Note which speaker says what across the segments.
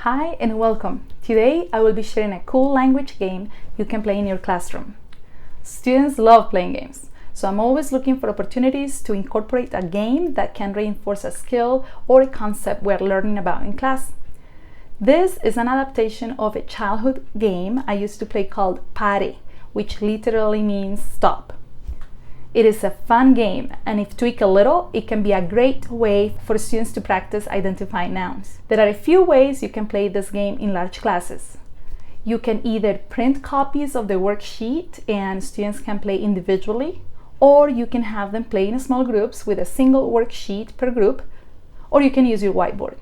Speaker 1: Hi and welcome. Today I will be sharing a cool language game you can play in your classroom. Students love playing games, so I'm always looking for opportunities to incorporate a game that can reinforce a skill or a concept we're learning about in class. This is an adaptation of a childhood game I used to play called pare, which literally means stop. It is a fun game, and if tweaked a little, it can be a great way for students to practice identifying nouns. There are a few ways you can play this game in large classes. You can either print copies of the worksheet and students can play individually, or you can have them play in small groups with a single worksheet per group, or you can use your whiteboard.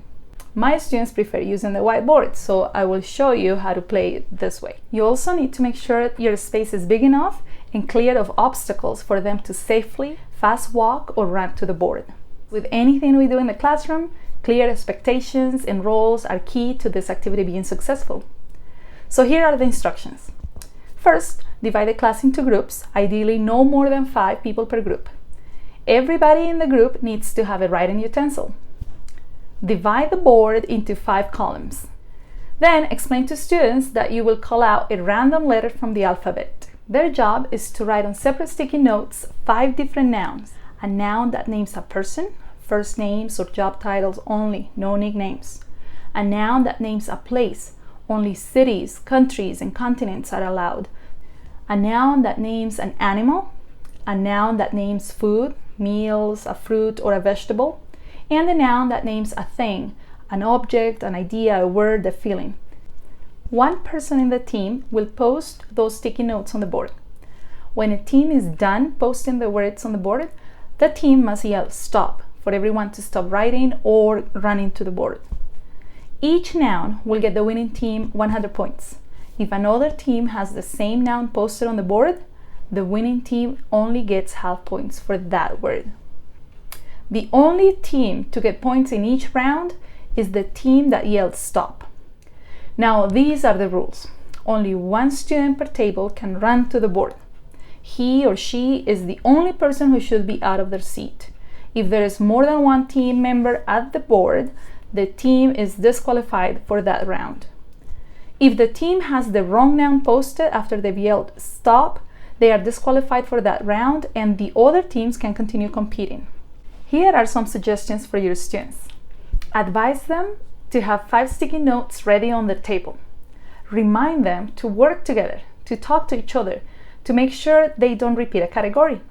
Speaker 1: My students prefer using the whiteboard, so I will show you how to play it this way. You also need to make sure your space is big enough and clear of obstacles for them to safely fast walk or run to the board. With anything we do in the classroom, clear expectations and roles are key to this activity being successful. So here are the instructions. First, divide the class into groups, ideally no more than 5 people per group. Everybody in the group needs to have a writing utensil. Divide the board into 5 columns. Then explain to students that you will call out a random letter from the alphabet. Their job is to write on separate sticky notes 5 different nouns. A noun that names a person, first names or job titles only, no nicknames. A noun that names a place, only cities, countries, and continents are allowed. A noun that names an animal. A noun that names food, meals, a fruit, or a vegetable. And a noun that names a thing, an object, an idea, a word, a feeling. One person in the team will post those sticky notes on the board. When a team is done posting the words on the board, the team must yell stop for everyone to stop writing or running to the board. Each noun will get the winning team 100 points. If another team has the same noun posted on the board, the winning team only gets half points for that word. The only team to get points in each round is the team that yelled stop. Now these are the rules. Only one student per table can run to the board. He or she is the only person who should be out of their seat. If there is more than one team member at the board, the team is disqualified for that round. If the team has the wrong noun posted after they've yelled stop, they are disqualified for that round and the other teams can continue competing. Here are some suggestions for your students. Advise them to have 5 sticky notes ready on the table. Remind them to work together, to talk to each other, to make sure they don't repeat a category.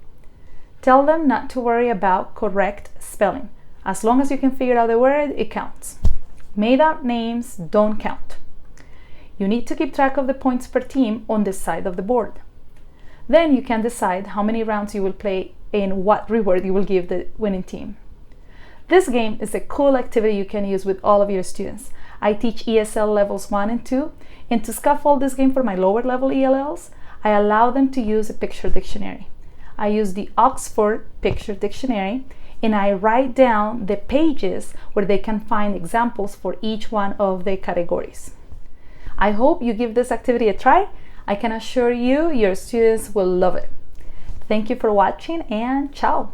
Speaker 1: Tell them not to worry about correct spelling. As long as you can figure out the word, it counts. Made up names don't count. You need to keep track of the points per team on the side of the board. Then you can decide how many rounds you will play and what reward you will give the winning team. This game is a cool activity you can use with all of your students. I teach ESL levels 1 and 2, and to scaffold this game for my lower level ELLs, I allow them to use a picture dictionary. I use the Oxford Picture Dictionary, and I write down the pages where they can find examples for each one of the categories. I hope you give this activity a try. I can assure you your students will love it. Thank you for watching and ciao!